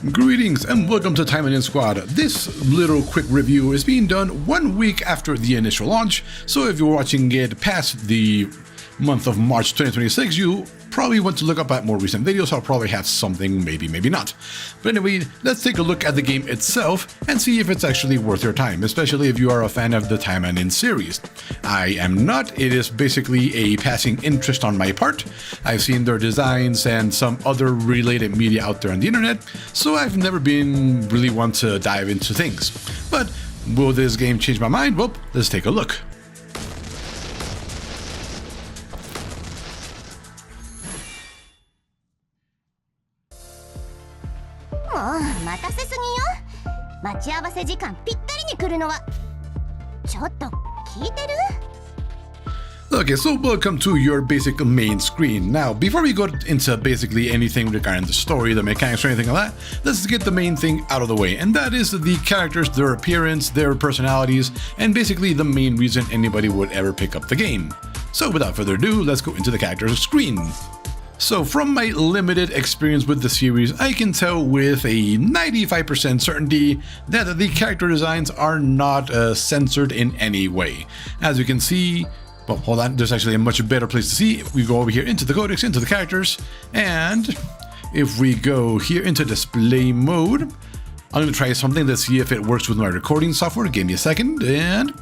Greetings and welcome to Taimanin Squad. This little quick review is being done 1 week after the initial launch, so if you're watching it past the month of March 2026, you probably want to look up at more recent videos. I'll probably have something, maybe not. But anyway, let's take a look at the game itself and see if it's actually worth your time, especially if you are a fan of the Taimanin series. I am not. It is basically a passing interest on my part. I've seen their designs and some other related media out there on the internet, so I've never been really one to dive into things. But will this game change my mind? Well, let's take a look. Okay, so welcome to your basic main screen. Now, before we go into basically anything regarding the story, the mechanics, or anything like that, let's get the main thing out of the way, and that is the characters, their appearance, their personalities, and basically the main reason anybody would ever pick up the game. So without further ado, let's go into the characters screen. So from my limited experience with the series, I can tell with a 95% certainty that the character designs are not censored in any way. As you can see, well, hold on, there's actually a much better place to see. We go over here into the codex, into the characters, and if we go here into display mode, I'm going to try something. Let's see if it works with my recording software. Give me a second, and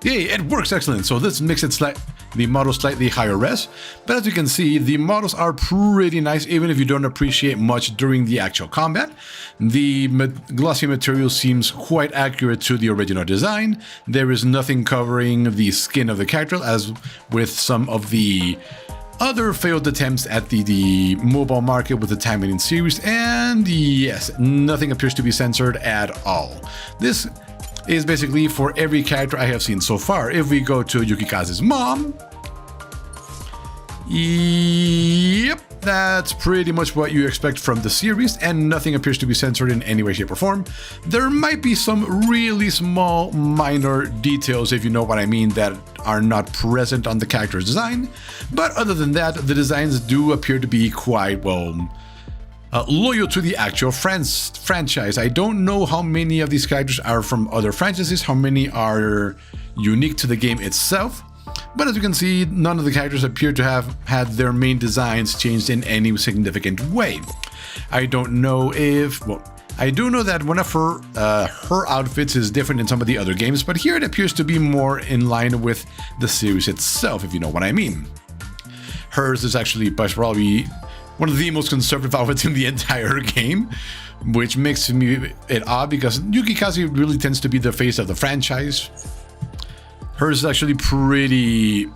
yay, it works, excellent. So let's mix it the model slightly higher res, but as you can see, the models are pretty nice even if you don't appreciate much during the actual combat. The glossy material seems quite accurate to the original design. There is nothing covering the skin of the character as with some of the other failed attempts at the mobile market with the Taimanin series, and yes, nothing appears to be censored at all. This is basically for every character I have seen so far. If we go to Yukikaze's mom, yep, that's pretty much what you expect from the series, and nothing appears to be censored in any way, shape, or form. There might be some really small, minor details, if you know what I mean, that are not present on the character's design, but other than that, the designs do appear to be quite, well, loyal to the actual franchise. I don't know how many of these characters are from other franchises, how many are unique to the game itself, but as you can see, none of the characters appear to have had their main designs changed in any significant way. I don't know if, well, I do know that one of her outfits is different in some of the other games, but here it appears to be more in line with the series itself, if you know what I mean. Hers is actually probably one of the most conservative outfits in the entire game, which makes it odd because Yukikaze really tends to be the face of the franchise. Hers is actually pretty,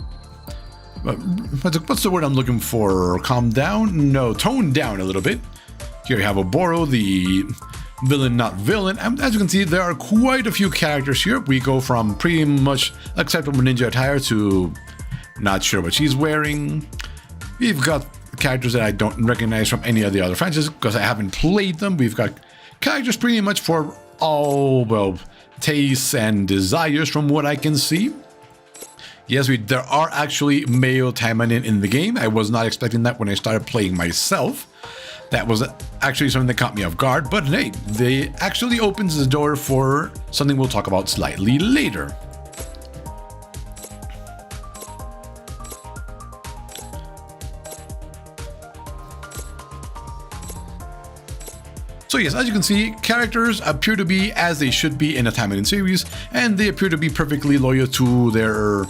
what's the word I'm looking for? Calm down? No, toned down a little bit. Here you have Oboro, the villain not villain. And as you can see, there are quite a few characters here. We go from pretty much acceptable ninja attire to not sure what she's wearing. We've got characters that I don't recognize from any of the other franchises because I haven't played them. We've got characters pretty much for all, well, tastes and desires from what I can see. Yes, there are actually male Taimanin in the game. I was not expecting that when I started playing myself. That was actually something that caught me off guard, but hey, they actually opens the door for something we'll talk about slightly later. So yes, as you can see, characters appear to be as they should be in a Taimanin series, and they appear to be perfectly loyal to their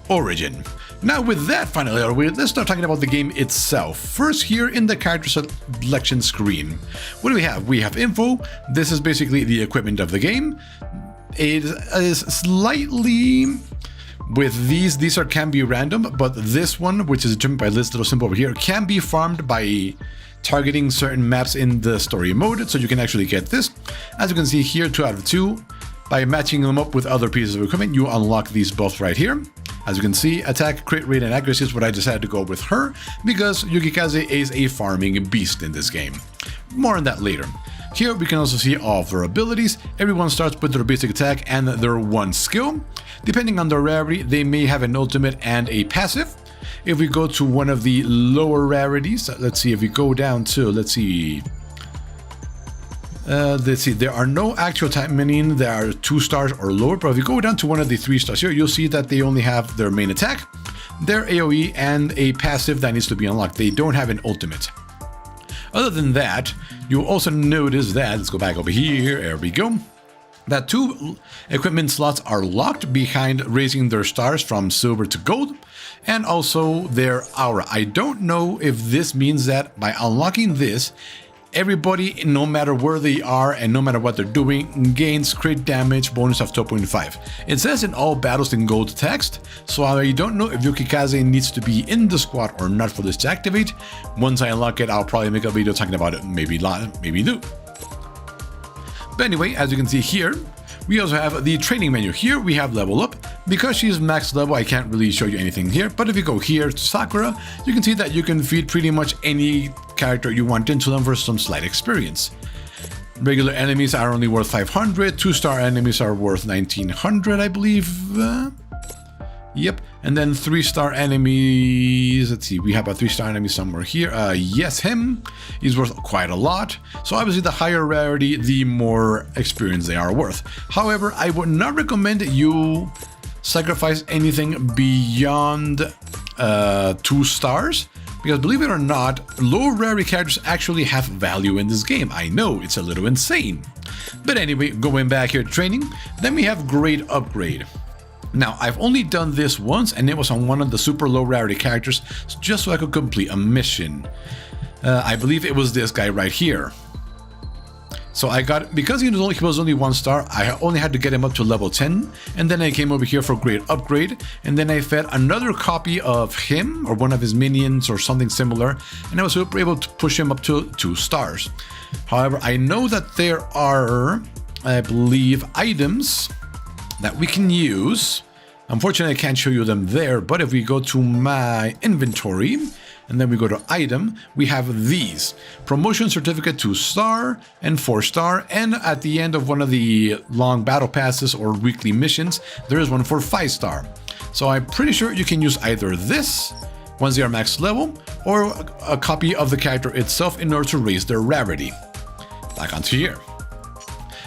origin. Now with that finally out of the way, let's start talking about the game itself. First, here in the character selection screen, what do we have? We have info. This is basically the equipment of the game. It is slightly, with these can be random, but this one, which is determined by this little symbol over here, can be farmed by targeting certain maps in the story mode, so you can actually get this. As you can see here, 2 out of 2. By matching them up with other pieces of equipment, you unlock these buffs right here. As you can see, attack, crit rate, and accuracy is what I decided to go with her, because Yukikaze is a farming beast in this game. More on that later. Here we can also see all of their abilities. Everyone starts with their basic attack and their one skill. Depending on their rarity, they may have an ultimate and a passive. If we go to one of the lower rarities, let's see, if we go down to, let's see, there are no actual Taimanin that are 2 stars or lower, but if you go down to one of the 3 stars here, you'll see that they only have their main attack, their AoE, and a passive that needs to be unlocked. They don't have an ultimate. Other than that, you'll also notice that, let's go back over here, there we go, that 2 equipment slots are locked behind raising their stars from silver to gold, and also their aura. I don't know if this means that by unlocking this, everybody, no matter where they are and no matter what they're doing, gains crit damage bonus of 2.5. It says in all battles in gold text, so I don't know if Yukikaze needs to be in the squad or not for this to activate. Once I unlock it, I'll probably make a video talking about it, maybe not, maybe do. But anyway, as you can see here, we also have the training menu. Here we have level up. Because she's max level, I can't really show you anything here, but if you go here to Sakura, you can see that you can feed pretty much any character you want into them for some slight experience. Regular enemies are only worth 500, 2-star enemies are worth 1900, I believe. Yep, and then 3-star enemies, let's see, we have a 3-star enemy somewhere here. Yes, him, he's worth quite a lot. So obviously the higher rarity, the more experience they are worth. However, I would not recommend you sacrifice anything beyond 2 stars, because believe it or not, low rarity characters actually have value in this game. I know, it's a little insane. But anyway, going back here to training, then we have grade upgrade. Now, I've only done this once, and it was on one of the super low rarity characters, just so I could complete a mission. I believe it was this guy right here. So I got, because he was only 1 star, I only had to get him up to level 10, and then I came over here for grade upgrade, and then I fed another copy of him, or one of his minions, or something similar, and I was able to push him up to 2 stars. However, I know that there are, I believe, items that we can use. Unfortunately, I can't show you them there, but if we go to my inventory, and then we go to item, we have these. Promotion certificate 2-star and 4-star, and at the end of one of the long battle passes or weekly missions, there is one for 5-star. So I'm pretty sure you can use either this, once they are max level, or a copy of the character itself in order to raise their rarity. Back onto here.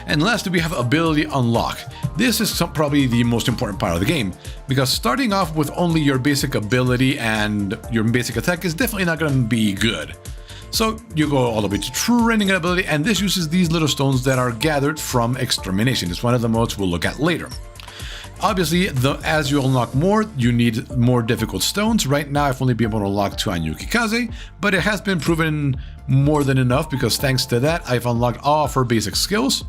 And lastly, we have ability unlock. This is probably the most important part of the game, because starting off with only your basic ability and your basic attack is definitely not going to be good. So you go all the way to training ability, and this uses these little stones that are gathered from extermination. It's one of the modes we'll look at later. Obviously, as you unlock more, you need more difficult stones. Right now, I've only been able to unlock 2 on Yukikaze, but it has been proven more than enough, because thanks to that, I've unlocked all of her basic skills.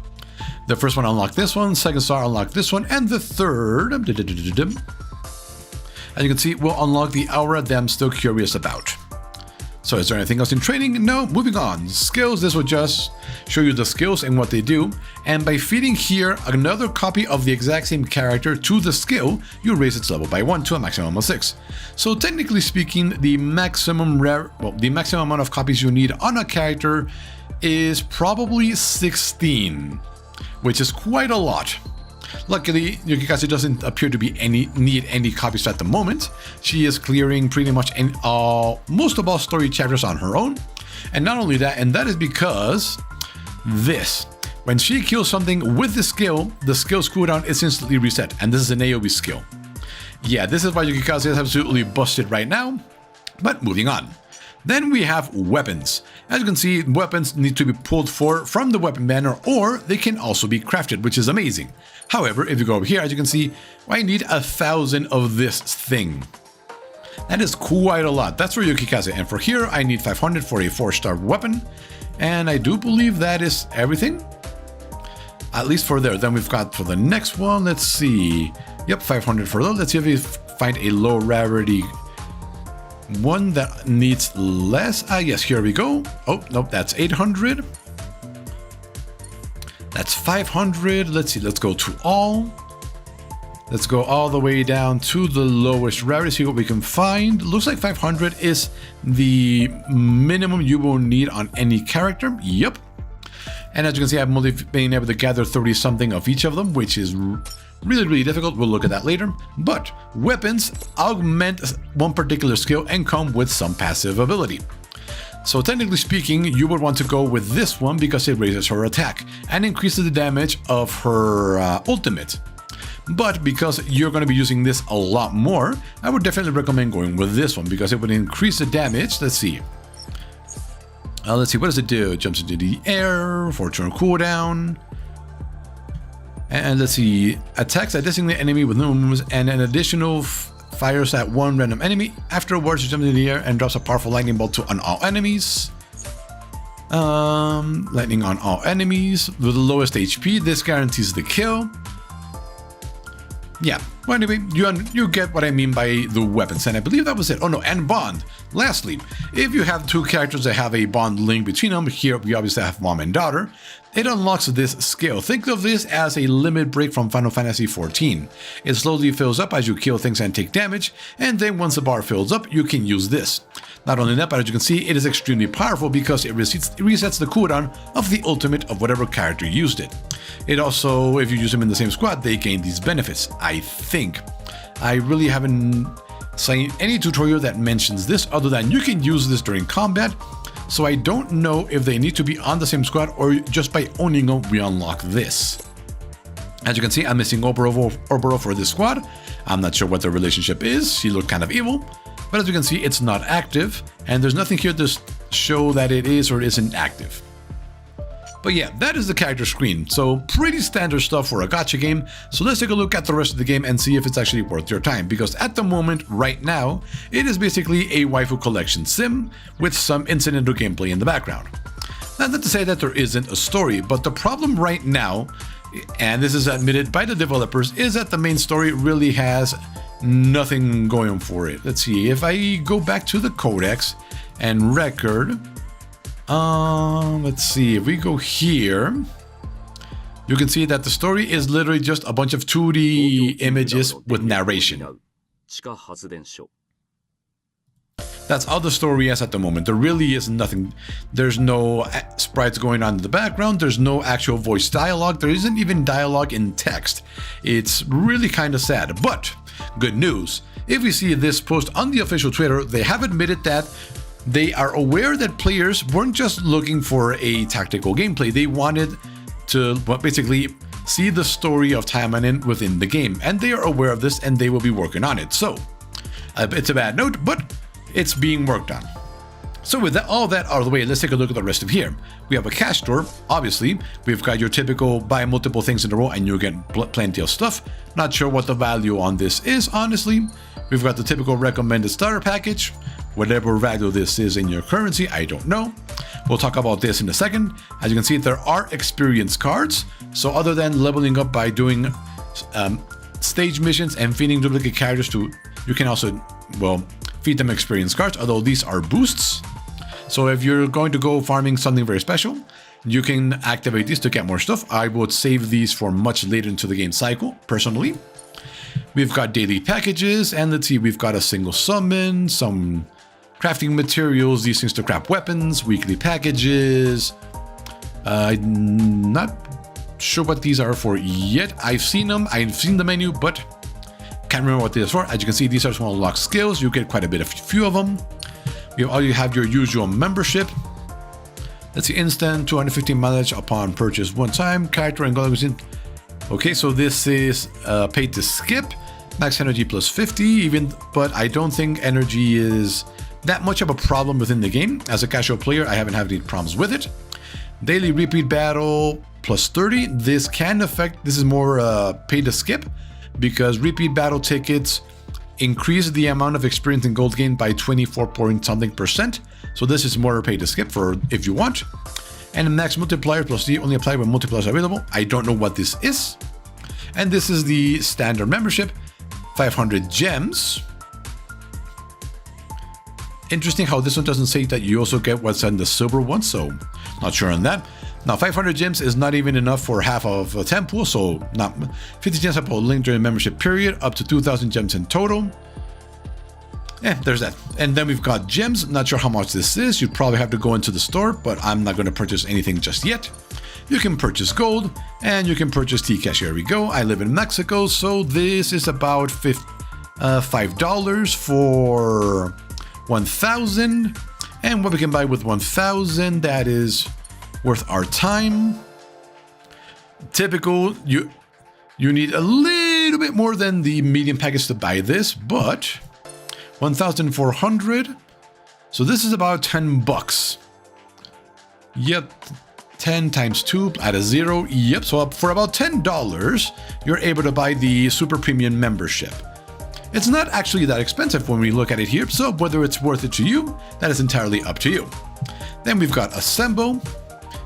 The first one unlocked this one, second star unlocked this one, and the third, as you can see, will unlock the aura that I'm still curious about. So is there anything else in training? No, moving on. Skills, this will just show you the skills and what they do. And by feeding here another copy of the exact same character to the skill, you raise its level by 1 to a maximum of 6. So technically speaking, the maximum amount of copies you need on a character is probably 16. Which is quite a lot. Luckily, Yukikaze doesn't appear to need any copies at the moment. She is clearing pretty much most of all story chapters on her own. And not only that, and that is because this. When she kills something with the skill's cooldown is instantly reset, and this is an AoE skill. Yeah, this is why Yukikaze is absolutely busted right now, but moving on. Then we have weapons. As you can see, weapons need to be pulled from the weapon banner, or they can also be crafted, which is amazing. However, if you go over here, as you can see, I need 1,000 of this thing. That is quite a lot. That's for Yukikaze, and for here, I need 500 for a 4-star weapon, and I do believe that is everything. At least for there. Then we've got for the next one, let's see. Yep, 500 for those. Let's see if we find a low rarity one that needs less. Yes, here we go. Oh, nope, that's 800. That's 500. Let's see, let's go to all. Let's go all the way down to the lowest rarity, see what we can find. Looks like 500 is the minimum you will need on any character. Yep. And as you can see, I've only been able to gather 30 something of each of them, which is really difficult. We'll look at that later. But weapons augment one particular skill and come with some passive ability. So technically speaking, you would want to go with this one because it raises her attack and increases the damage of her ultimate. But because you're going to be using this a lot more, I would definitely recommend going with this one because it would increase the damage. Let's see. What does it do? It jumps into the air, 4-turn cooldown. And let's see, attacks a designated enemy with no moves and an additional fires at one random enemy. Afterwards, it jumps into the air and drops a powerful lightning bolt on all enemies. Lightning on all enemies with the lowest HP. This guarantees the kill. Yeah, well anyway, you get what I mean by the weapons, and I believe that was it. Oh no, and bond. Lastly, if you have two characters that have a bond link between them, here we obviously have mom and daughter, it unlocks this skill. Think of this as a limit break from Final Fantasy XIV. It slowly fills up as you kill things and take damage, and then once the bar fills up, you can use this. Not only that, but as you can see, it is extremely powerful because it resets the cooldown of the ultimate of whatever character used it. It also, if you use them in the same squad, they gain these benefits, I think. I really haven't seen any tutorial that mentions this other than you can use this during combat, so I don't know if they need to be on the same squad or just by owning them, we unlock this. As you can see, I'm missing Oboro for this squad. I'm not sure what their relationship is. She looked kind of evil, but as you can see, it's not active, and there's nothing here to show that it is or isn't active. But yeah, that is the character screen, so pretty standard stuff for a gacha game. So let's take a look at the rest of the game and see if it's actually worth your time, because at the moment, right now, it is basically a waifu collection sim with some incidental gameplay in the background. Not to say that there isn't a story, but the problem right now, and this is admitted by the developers, is that the main story really has nothing going for it. Let's see, if I go back to the codex and record, let's see, if we go here, you can see that the story is literally just a bunch of 2D images with narration. That's all the story is at the moment. There really is nothing. There's no sprites going on in the background. There's no actual voice dialogue. There isn't even dialogue in text. It's really kind of sad, but good news. If you see this post on the official Twitter, they have admitted that they are aware that players weren't just looking for a tactical gameplay. They wanted to basically see the story of Taimanin within the game, and they are aware of this and they will be working on it. So it's a bad note, but it's being worked on. So with that, all that out of the way, let's take a look at the rest of here. We have a cash store, obviously. We've got your typical buy multiple things in a row and you'll get plenty of stuff. Not sure what the value on this is, honestly. We've got the typical recommended starter package. Whatever value this is in your currency, I don't know. We'll talk about this in a second. As you can see, there are experience cards. So other than leveling up by doing stage missions and feeding duplicate characters you can also, well, feed them experience cards, although these are boosts. So if you're going to go farming something very special, you can activate these to get more stuff. I would save these for much later into the game cycle, personally. We've got daily packages, and let's see, we've got a single summon, some crafting materials, these things to craft weapons, weekly packages. I'm not sure what these are for yet. I've seen them, I've seen the menu, but can't remember what these are for. As you can see, these are small unlocked skills. You get quite a few of them. You have your usual membership. Let's see, instant 250 mileage upon purchase one time. Character and goal. Okay, so this is paid to skip. Max energy plus 50, but I don't think energy is that much of a problem within the game. As a casual player, I haven't had any problems with it. Daily repeat battle plus 30. This can affect, this is more paid to skip, because repeat battle tickets increase the amount of experience and gold gained by 24% So this is more pay to skip for if you want. And the max multiplier plus D only apply when multipliers are available. I don't know what this is. And this is the standard membership, 500 gems. Interesting how this one doesn't say that you also get what's in the silver one, so not sure on that. Now 500 gems is not even enough for half of a temple, so not 50 gems upon link during the membership period, up to 2,000 gems in total. There's that. And then we've got gems. Not sure how much this is. You'd probably have to go into the store, but I'm not going to purchase anything just yet. You can purchase gold, and you can purchase T-Cash. Here we go. I live in Mexico, so this is about $5 for 1,000. And what we can buy with 1,000, that is worth our time. Typical, you need a little bit more than the medium package to buy this, but 1,400. So this is about 10 bucks. Yep, 10 times 2, add a 0. Yep, so for about $10, you're able to buy the Super Premium membership. It's not actually that expensive when we look at it here, so whether it's worth it to you, that is entirely up to you. Then we've got Assemble.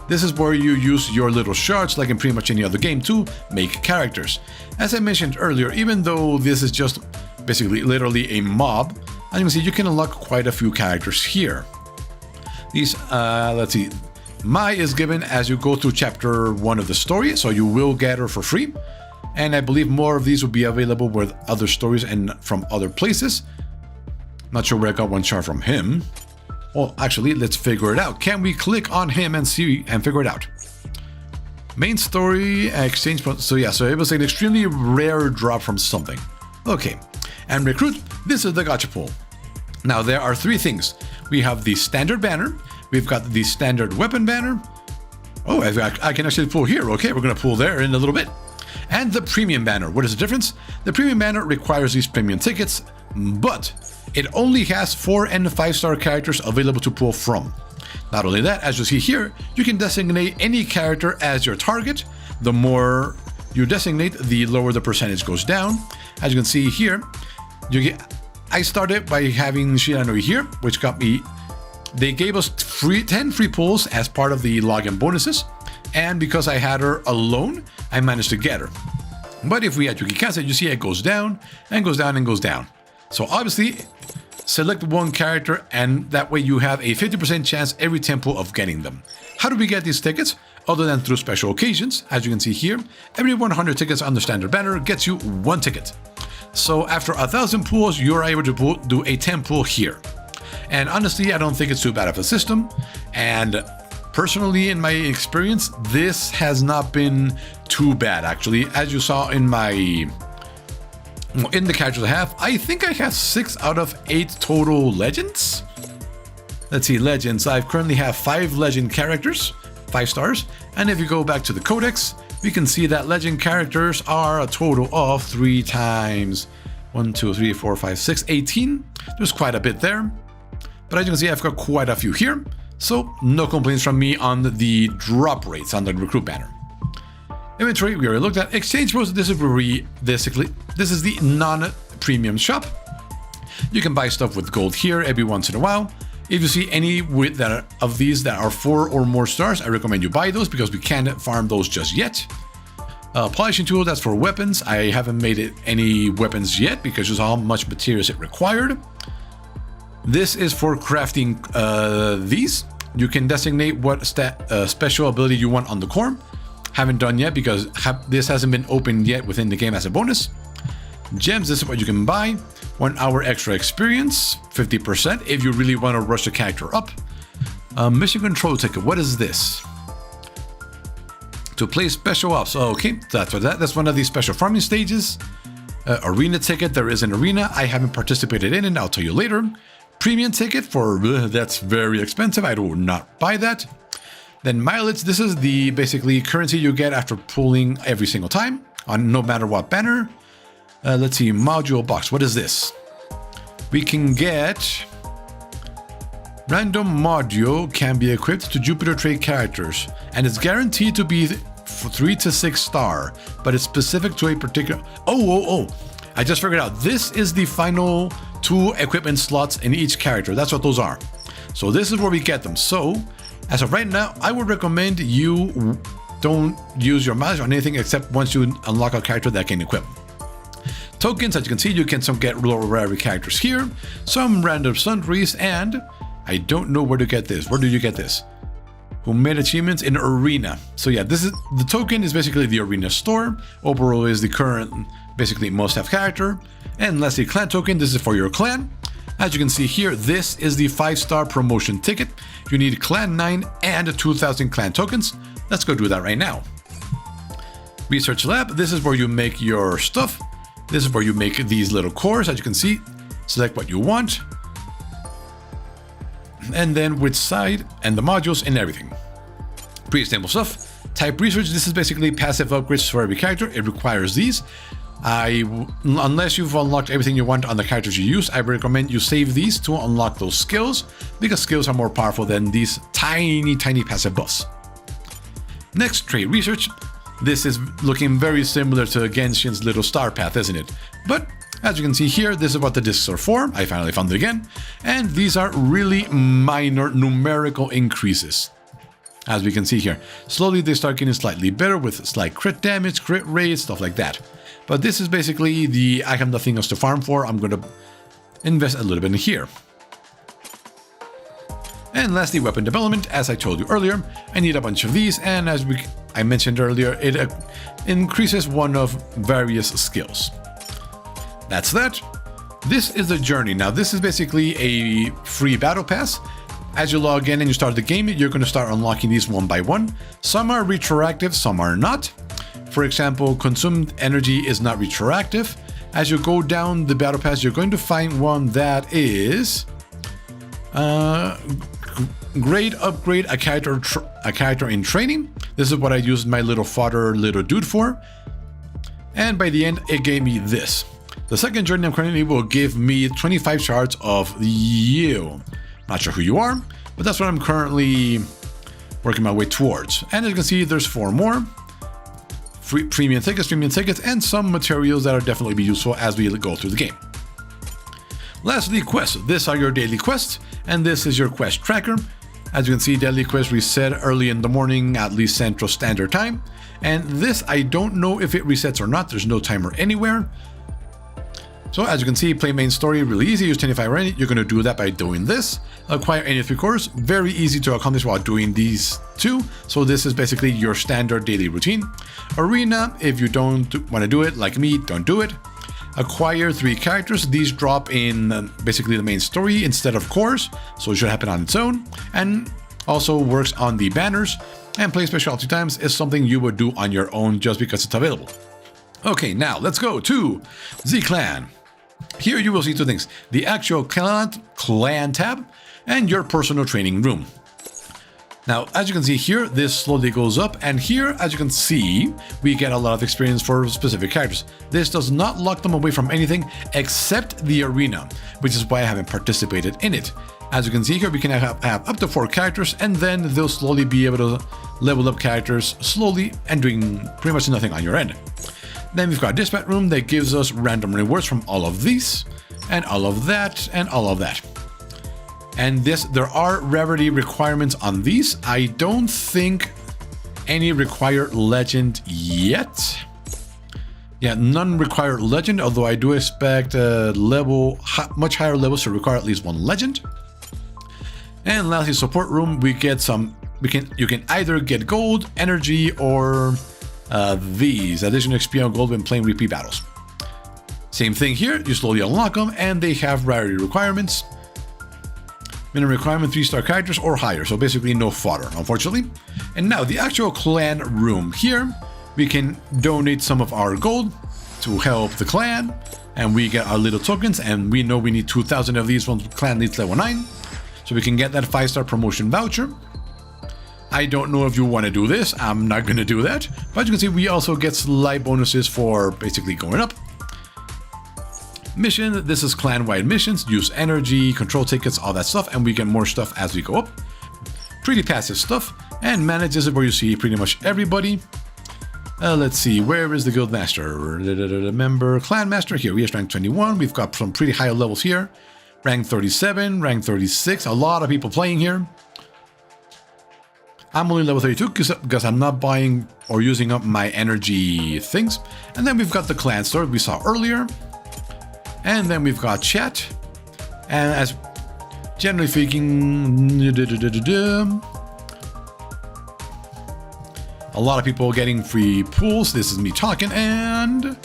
This is where you use your little shards, like in pretty much any other game, to make characters. As I mentioned earlier, even though this is just basically literally a mob, as you can see, you can unlock quite a few characters here. These, let's see, Mai is given as you go through chapter 1 of the story, so you will get her for free. And I believe more of these will be available with other stories and from other places. Not sure where I got one shard from him. Well, actually, let's figure it out. Can we click on him and see and figure it out? Main story, exchange. So yeah, so it was an extremely rare drop from something. Okay, and recruit. This is the gacha pool. Now there are 3 things. We have the standard banner. We've got the standard weapon banner. Oh, I can actually pull here. Okay, we're gonna pull there in a little bit. And the premium banner. What is the difference? The premium banner requires these premium tickets, but it only has 4 and 5-star characters available to pull from. Not only that, as you see here, you can designate any character as your target. The more you designate, the lower the percentage goes down. As you can see here, I started by having Shiranui here, which got me. They gave us 10 free pulls as part of the login bonuses. And because I had her alone, I managed to get her. But if we add Yukikaze, you see it goes down and goes down and goes down. So obviously, select one character and that way you have a 50% chance every 10 pull of getting them. How do we get these tickets? Other than through special occasions, as you can see here, every 100 tickets on the standard banner gets you 1 ticket. So after 1,000 pulls, you're able to do a 10 pull here. And honestly, I don't think it's too bad of a system. And personally, in my experience, this has not been too bad, actually. As you saw in the characters I have, I think I have 6 out of 8 total legends. Let's see, legends. I currently have 5 legend characters, 5 stars. And if you go back to the codex, we can see that legend characters are a total of 3 times 1, 2, 3, 4, 5, 6, 18. There's quite a bit there. But as you can see, I've got quite a few here. So no complaints from me on the drop rates on the recruit banner. Inventory, we already looked at. Exchange bros, this is the non-premium shop. You can buy stuff with gold here every once in a while. If you see any of these that are 4 or more stars, I recommend you buy those because we can't farm those just yet. Polishing tool, that's for weapons. I haven't made it any weapons yet because just how much materials it required. This is for crafting these. You can designate what special ability you want on the core. Haven't done yet because this hasn't been opened yet within the game as a bonus. Gems, this is what you can buy. 1 hour extra experience, 50% if you really want to rush the character up. Mission control ticket, what is this? To play special ops. Okay, that's what that's one of these special farming stages. Arena ticket, there is an arena. I haven't participated in it, I'll tell you later. Premium ticket for that's very expensive. I do not buy that. Then mileage, this is the basically currency you get after pulling every single time on no matter what banner. Let's see, module box. What is this? We can get random module can be equipped to Jupiter trade characters, and it's guaranteed to be 3 to 6 star, but it's specific to a particular. Oh! I just figured out. This is the final 2 equipment slots in each character. That's what those are. So this is where we get them. So as of right now, I would recommend you don't use your mileage on anything except once you unlock a character that can equip. Tokens, as you can see, you can get lower rarity characters here, some random sundries, and I don't know where to get this. Where do you get this? Who made achievements in Arena. So yeah, this is the token is basically the Arena store. Oboro is the current basically must-have character. And lastly, clan token, this is for your clan. As you can see here, this is the 5-star promotion ticket. You need clan 9 and 2,000 clan tokens. Let's go do that right now. Research lab, this is where you make your stuff. This is where you make these little cores, as you can see. Select what you want. And then which side and the modules and everything. Pretty simple stuff. Type research, this is basically passive upgrades for every character. It requires these. Unless you've unlocked everything you want on the characters you use, I recommend you save these to unlock those skills, because skills are more powerful than these tiny passive buffs. Next, trait research. This is looking very similar to Genshin's little star path, isn't it? But as you can see here, this is what the discs are for. I finally found it again. And these are really minor numerical increases. As we can see here, slowly they start getting slightly better with slight crit damage, crit rate, stuff like that. But this is basically I have nothing else to farm for. I'm going to invest a little bit in here. And lastly, weapon development. As I told you earlier, I need a bunch of these, and as I mentioned earlier, it increases one of various skills. That's that. This is the journey. Now, this is basically a free battle pass. As you log in and you start the game, you're going to start unlocking these one by one. Some are retroactive, some are not. For example, consumed energy is not retroactive. As you go down the battle pass, you're going to find one that is grade upgrade a character in training. This is what I used my little dude for. And by the end, it gave me this. The second journey I'm currently will give me 25 shards of you. Not sure who you are, but that's what I'm currently working my way towards. And as you can see, there's 4 more. Free premium tickets, and some materials that are definitely be useful as we go through the game. Lastly, quests. These are your daily quests, and this is your quest tracker. As you can see, daily quests reset early in the morning, at least Central Standard Time. And this, I don't know if it resets or not. There's no timer anywhere. So as you can see, play main story really easy. Use 25 already. You're going to do that by doing this. Acquire any 3 cores. Very easy to accomplish while doing these 2. So this is basically your standard daily routine. Arena, if you don't want to do it, like me, don't do it. Acquire 3 characters. These drop in basically the main story instead of cores, so it should happen on its own. And also works on the banners. And play specialty times is something you would do on your own just because it's available. Okay, now let's go to the clan. Here you will see 2 things: the actual clan tab and your personal training room. Now, as you can see here, this slowly goes up, and here, as you can see, we get a lot of experience for specific characters. This does not lock them away from anything except the arena, which is why I haven't participated in it. As you can see here, we can have up to 4 characters, and then they'll slowly be able to level up characters slowly and doing pretty much nothing on your end. Then we've got a dispatch room that gives us random rewards from all of these, and all of that, and all of that. And there are rarity requirements on these. I don't think any require legend yet. Yeah, none require legend, although I do expect much higher levels to require at least 1 legend. And lastly, support room, we get you can either get gold, energy, or these additional XP on gold when playing repeat battles. Same thing here, you slowly unlock them, and they have rarity requirements. Minimum requirement 3-star characters or higher, so basically no fodder, unfortunately. And now the actual clan room. Here we can donate some of our gold to help the clan, and we get our little tokens, and we know we need 2,000 of these once the clan needs level 9, so we can get that 5-star promotion voucher. I don't know if you want to do this, I'm not going to do that, but you can see we also get slight bonuses for basically going up. Mission, this is clan-wide missions, use energy, control tickets, all that stuff, and we get more stuff as we go up. Pretty passive stuff, and manage, this is where you see pretty much everybody. Let's see, where is the guild master? Member, clan master, here, we are rank 21, we've got some pretty high levels here. Rank 37, rank 36, a lot of people playing here. I'm only level 32 because I'm not buying or using up my energy things. And then we've got the clan store we saw earlier. And then we've got chat. And as generally speaking, a lot of people getting free pools. This is me talking, and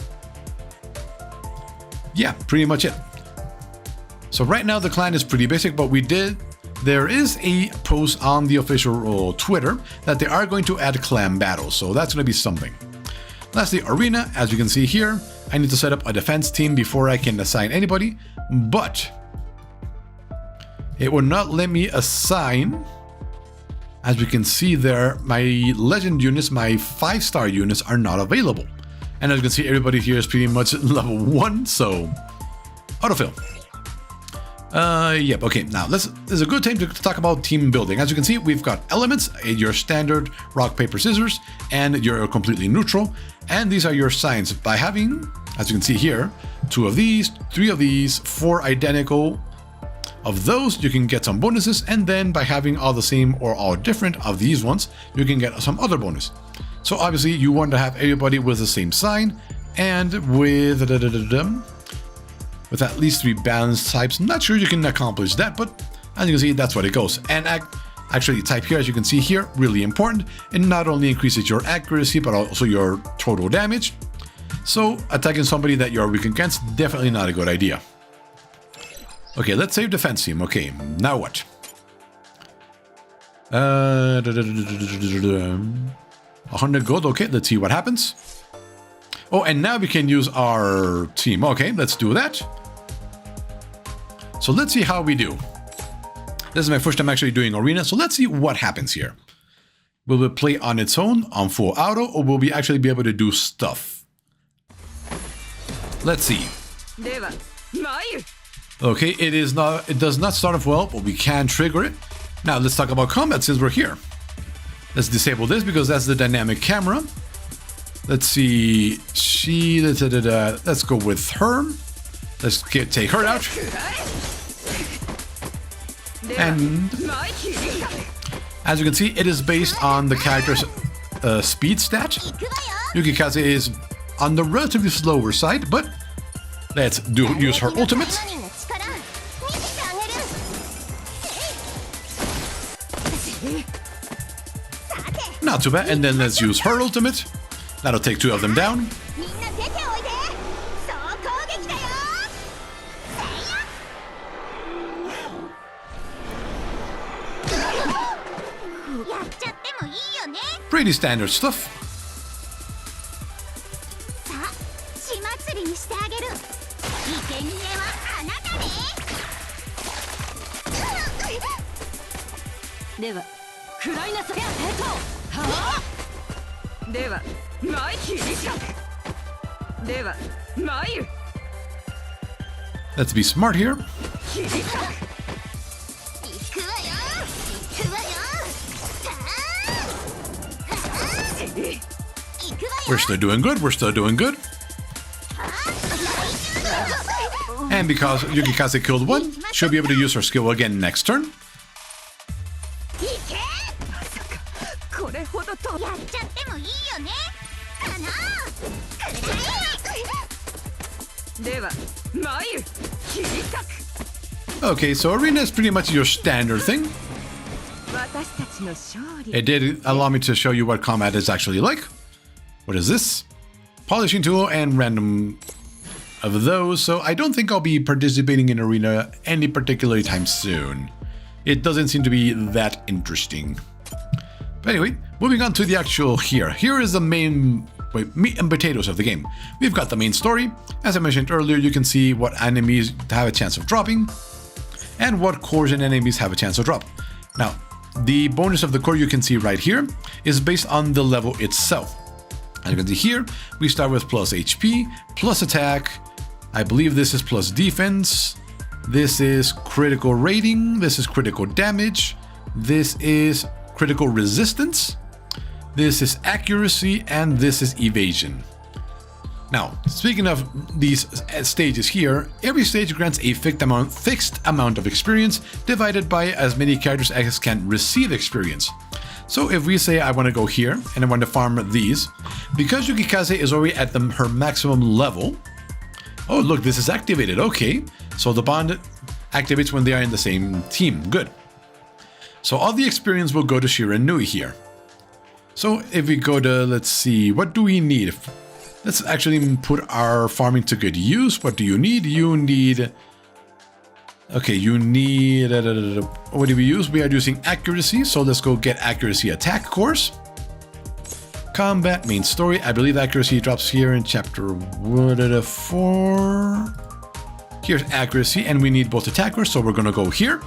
yeah, pretty much it. So right now the clan is pretty basic, but we did there is a post on the official Twitter that they are going to add clan battles, so that's going to be something. Lastly, arena. As you can see here, I need to set up a defense team before I can assign anybody, but it will not let me assign. As we can see there, my legend units, my 5-star units are not available. And as you can see, everybody here is pretty much level 1, so autofill. Yep, okay, now this is a good time to talk about team building. As you can see, we've got elements, your standard rock, paper, scissors, and your completely neutral. And these are your signs. By having, as you can see here, 2 of these, 3 of these, 4 identical of those, you can get some bonuses. And then by having all the same or all different of these ones, you can get some other bonus. So obviously you want to have everybody with the same sign and with at least 3 balanced types. Not sure you can accomplish that, but as you can see, that's what it goes. And actually type here, as you can see here, really important. It not only increases your accuracy, but also your total damage. So attacking somebody that you're weak against, definitely not a good idea. Okay, let's save defense team. Okay, now what? 100 gold. Okay, let's see what happens. Oh, and now we can use our team. Okay, let's do that. So let's see how we do. This is my first time actually doing arena, so let's see what happens here. Will it play on its own, on full auto, or will we actually be able to do stuff? Let's see. Okay, it does not start off well, but we can trigger it. Now let's talk about combat since we're here. Let's disable this because that's the dynamic camera. Let's see, let's go with her. Let's take her out. And as you can see, it is based on the character's speed stat. Yukikaze is on the relatively slower side, but let's use her ultimate. Not too bad, and then let's use her ultimate. That'll take 2 of them down. Pretty standard stuff. Let's be smart here. We're still doing good, we're still doing good. And because Yukikaze killed 1, she'll be able to use her skill again next turn. Okay, so arena is pretty much your standard thing. It did allow me to show you what combat is actually like. What is this? Polishing tool and random of those, so I don't think I'll be participating in arena any particular time soon. It doesn't seem to be that interesting. But anyway, moving on to the actual here. Here is the main meat and potatoes of the game. We've got the main story. As I mentioned earlier, you can see what enemies have a chance of dropping and what cores and enemies have a chance of drop. Now, the bonus of the core you can see right here is based on the level itself. As you can see here, we start with plus HP, plus attack. I believe this is plus defense. This is critical rating. This is critical damage. This is critical resistance. This is accuracy, and this is evasion. Now, speaking of these stages here, every stage grants a fixed amount of experience divided by as many characters as can receive experience. So if we say I want to go here and I want to farm these, because Yukikaze is already at her maximum level. Oh, look, this is activated. Okay, so the bond activates when they are in the same team. Good. So all the experience will go to Shiranui here. So if we go to, let's see, what do we need? Let's actually put our farming to good use. What do you need? You need Okay, you need... what do we use? We are using accuracy, so let's go get accuracy attack course. Combat, main story. I believe accuracy drops here in chapter 4. Here's accuracy, and we need both attackers, so we're gonna go here.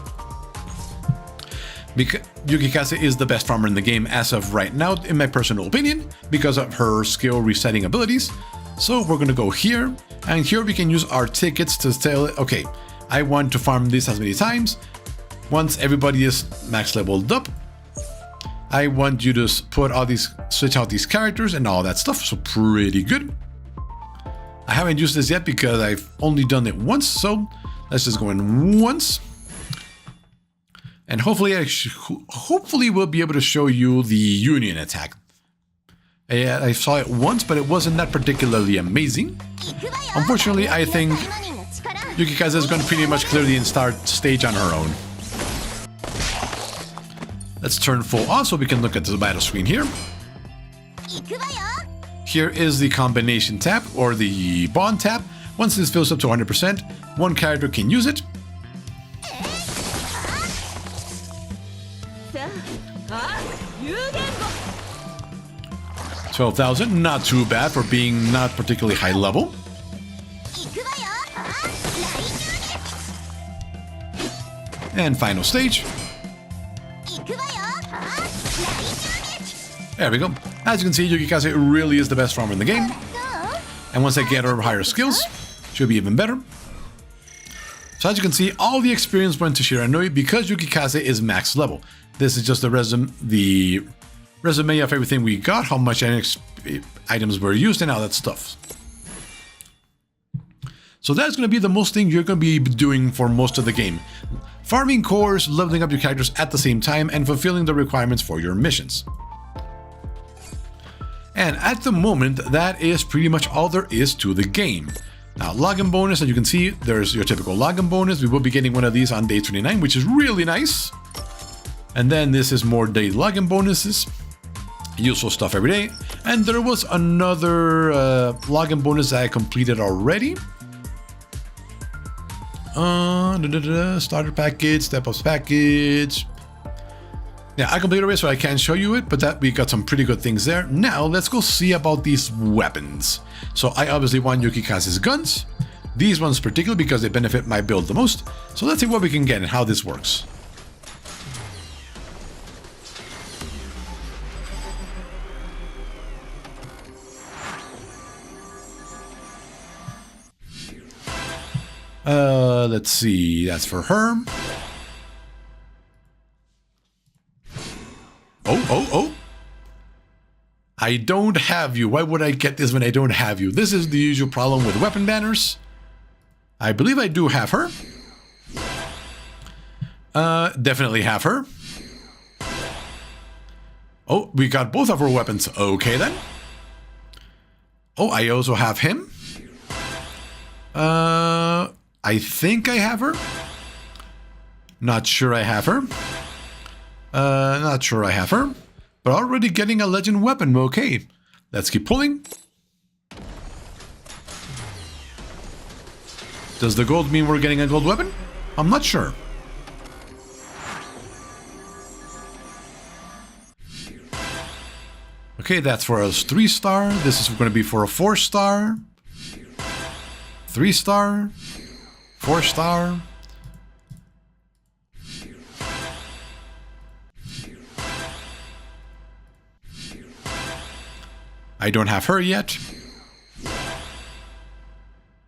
Because Yukikaze is the best farmer in the game as of right now, in my personal opinion, because of her skill resetting abilities. So we're gonna go here, and here we can use our tickets to tell it, okay, I want to farm this as many times. Once everybody is max leveled up, I want you to switch out these characters and all that stuff, so pretty good. I haven't used this yet because I've only done it once, so let's just go in once. And hopefully we'll be able to show you the Union attack. I saw it once, but it wasn't that particularly amazing. Unfortunately, I think Yukikaze is going to pretty much clear the entire stage on her own. Let's turn full on so we can look at the battle screen here. Here is the combination tab, or the bond tab. Once this fills up to 100%, one character can use it. 12,000, not too bad for being not particularly high level. And final stage. There we go. As you can see, Yukikaze really is the best farmer in the game. And once I get her higher skills, she'll be even better. So as you can see, all the experience went to Shiranui because Yukikaze is max level. This is just the resume of everything we got, how much items were used, and all that stuff. So that's going to be the most thing you're going to be doing for most of the game. Farming cores, leveling up your characters at the same time, and fulfilling the requirements for your missions. And at the moment, that is pretty much all there is to the game. Now, login bonus, as you can see, there's your typical login bonus. We will be getting one of these on day 29, which is really nice. And then this is more day login bonuses. Useful stuff every day. And there was another login bonus that I completed already. Starter package, step-ups package. Yeah, I completed it, so I can't show you it, but we got some pretty good things there. Now, let's go see about these weapons. So I obviously want Yukikaze's guns. These ones particularly because they benefit my build the most. So let's see what we can get and how this works. Let's see, that's for her. Oh. I don't have you. Why would I get this when I don't have you? This is the usual problem with weapon banners. I believe I do have her. Definitely have her. Oh, we got both of her weapons. Okay, then. Oh, I also have him. I think I have her. Not sure I have her. Not sure I have her. But already getting a legend weapon. Okay. Let's keep pulling. Does the gold mean we're getting a gold weapon? I'm not sure. Okay, that's for a 3-star. This is going to be for a 4-star. 3-star. 4-star. I don't have her yet.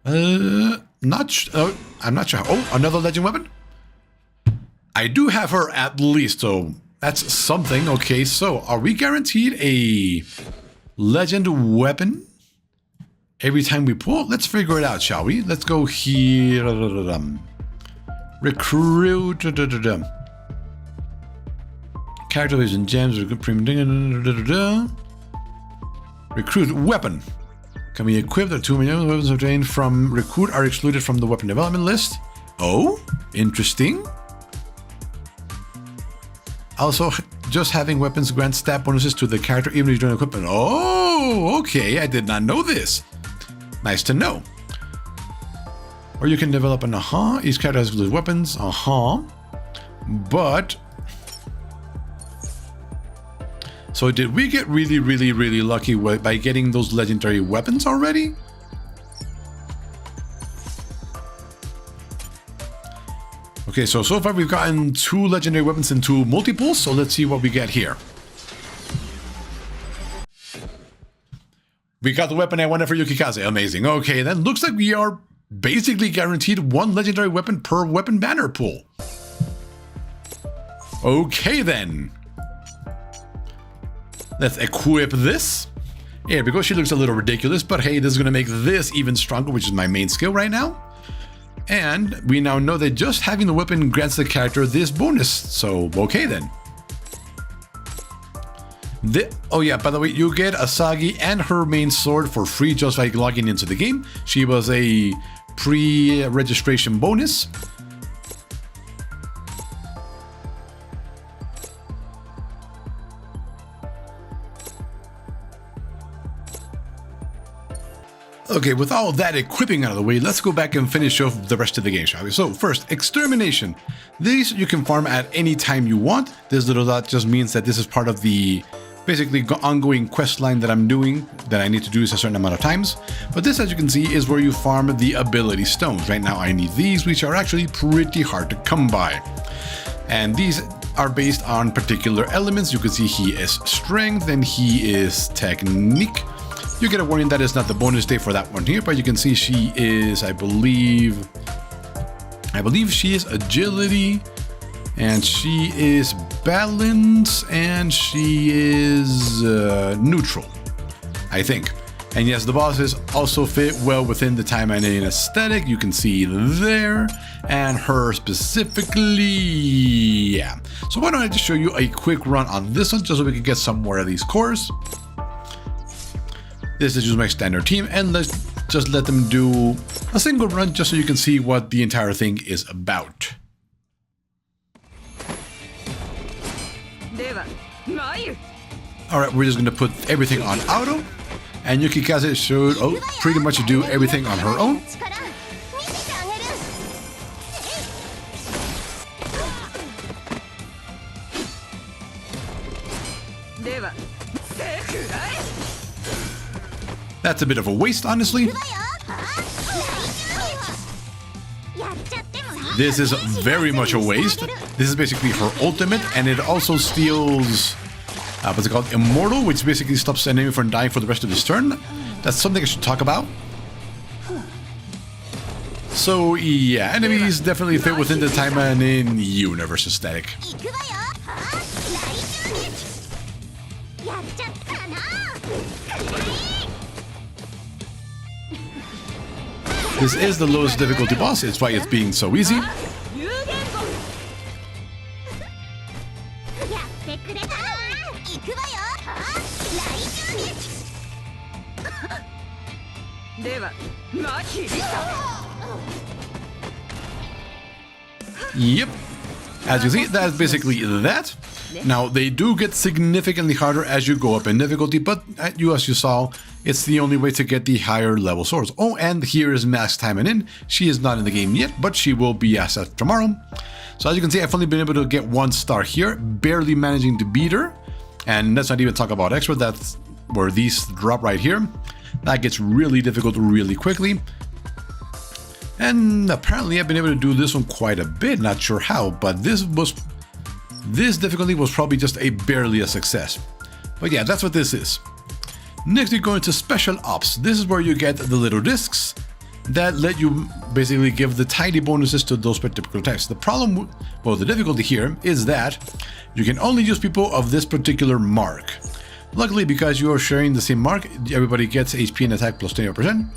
I'm not sure. Oh, another legend weapon? I do have her at least, so that's something. Okay, so are we guaranteed a legend weapon every time we pull? Let's figure it out, shall we? Let's go here. Recruit. Character vision gems. Recruit weapon. Can we equip the 2 million weapons obtained from recruit are excluded from the weapon development list? Oh, interesting. Also, just having weapons grants stat bonuses to the character even if you don't equip it. Oh, okay. I did not know this. Nice to know. Or you can develop an each character has good weapons, but so did we get really lucky by getting those legendary weapons already? Okay, so far we've gotten 2 legendary weapons and 2 multiples, so let's see what we get here. We got the weapon I wanted for Yukikaze. Amazing. Okay, then looks like we are basically guaranteed 1 legendary weapon per weapon banner pool. Okay then. Let's equip this. Yeah, because she looks a little ridiculous, but hey, this is going to make this even stronger, which is my main skill right now. And we now know that just having the weapon grants the character this bonus, so okay then. Oh yeah, by the way, you get Asagi and her main sword for free just by logging into the game. She was a pre-registration bonus. Okay, with all that equipping out of the way, let's go back and finish off the rest of the game, shall we? So first, Extermination. These you can farm at any time you want. This little dot just means that this is part of the basically ongoing quest line that I'm doing, that I need to do this a certain amount of times. But this, as you can see, is where you farm the ability stones. Right now I need these, which are actually pretty hard to come by. And these are based on particular elements. You can see he is strength and he is technique. You get a warning that is not the bonus day for that one here, but you can see she is, I believe she is agility, and she is balance, and she is neutral, I think. And yes, the bosses also fit well within the Taimanin aesthetic. You can see there, and her specifically, yeah. So why don't I just show you a quick run on this one, just so we can get some more of these cores. This is just my standard team, and let's just let them do a single run just so you can see what the entire thing is about. Alright, we're just going to put everything on auto, and Yukikaze should pretty much do everything on her own. That's a bit of a waste, honestly. This is very much a waste. This is basically her ultimate, and it also steals, what's it called? Immortal, which basically stops an enemy from dying for the rest of his turn. That's something I should talk about. So yeah, enemies definitely fit within the Taimanin universe aesthetic. This is the lowest difficulty boss, it's why it's being so easy. Yep. As you see, that's basically that. Now, they do get significantly harder as you go up in difficulty, but as you saw, it's the only way to get the higher level swords. Oh, and here is Max Taimanin. She is not in the game yet, but she will be as of tomorrow. So as you can see, I've only been able to get 1 star here, barely managing to beat her. And let's not even talk about expert, that's where these drop right here. That gets really difficult really quickly. And apparently I've been able to do this one quite a bit, not sure how, but this difficulty was probably just barely a success. But yeah, that's what this is. Next we go into Special Ops. This is where you get the little discs that let you basically give the tiny bonuses to those particular types. The problem, well, the difficulty here is that you can only use people of this particular mark. Luckily, because you are sharing the same mark, everybody gets HP and attack plus 20%.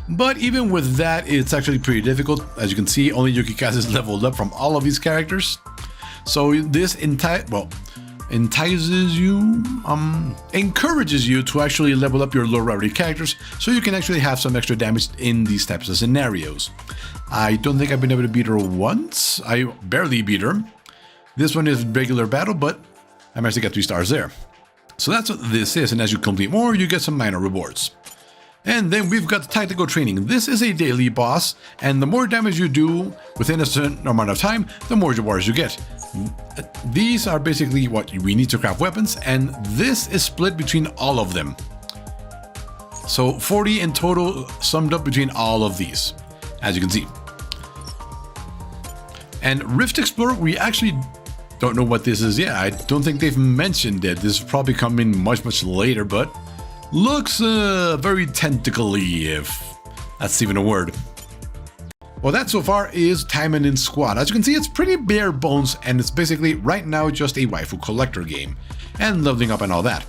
But even with that, it's actually pretty difficult. As you can see, only Yukikaze is leveled up from all of these characters. So this encourages you to actually level up your low rarity characters, so you can actually have some extra damage in these types of scenarios. I don't think I've been able to beat her once. I barely beat her. This one is regular battle, but I managed to get 3 stars there. So that's what this is, and as you complete more, you get some minor rewards. And then we've got tactical training. This is a daily boss, and the more damage you do within a certain amount of time, the more rewards you get. These are basically what we need to craft weapons, and this is split between all of them. So 40 in total summed up between all of these, as you can see. And Rift Explorer, we actually don't know what this is yet. I don't think they've mentioned it. This is probably coming much later, but looks very tentacly, if that's even a word. Well, that so far is Taimanin Squad. As you can see, it's pretty bare bones, and it's basically right now just a waifu collector game and leveling up and all that.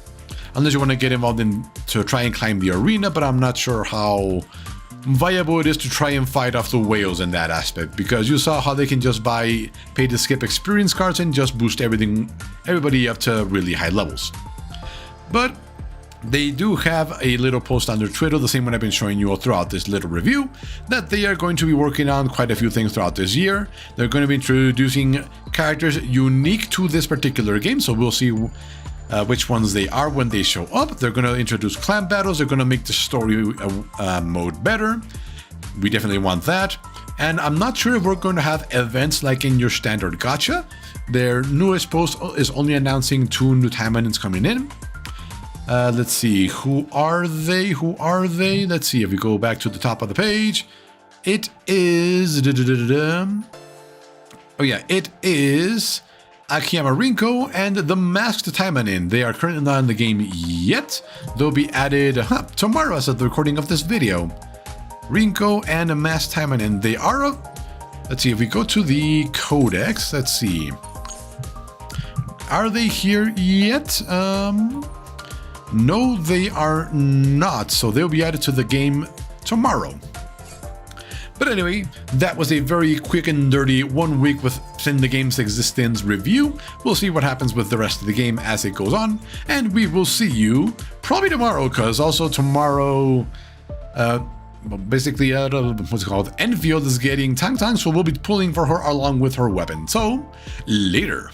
Unless you want to get involved in to try and climb the arena, but I'm not sure how viable it is to try and fight off the whales in that aspect, because you saw how they can just pay to skip experience cards and just boost everybody up to really high levels. But they do have a little post on their Twitter, the same one I've been showing you all throughout this little review, that they are going to be working on quite a few things throughout this year. They're going to be introducing characters unique to this particular game, so we'll see which ones they are when they show up. They're going to introduce clan battles. They're going to make the story mode better. We definitely want that. And I'm not sure if we're going to have events like in your standard gacha. Their newest post is only announcing 2 new Taimanins coming in. Let's see, who are they? Let's see, if we go back to the top of the page, it is... Oh yeah, it is Akiyama Rinko and the Masked Taimanin. They are currently not in the game yet. They'll be added tomorrow as of the recording of this video. Rinko and the Masked Taimanin, they are... Let's see, if we go to the codex, let's see. Are they here yet? No, they are not, so they'll be added to the game tomorrow. But anyway, that was a very quick and dirty 1 week within the game's existence review. We'll see what happens with the rest of the game as it goes on, and we will see you probably tomorrow, because also tomorrow, basically, what's it called? Enfield is getting Tang Tang, so we'll be pulling for her along with her weapon. So, later.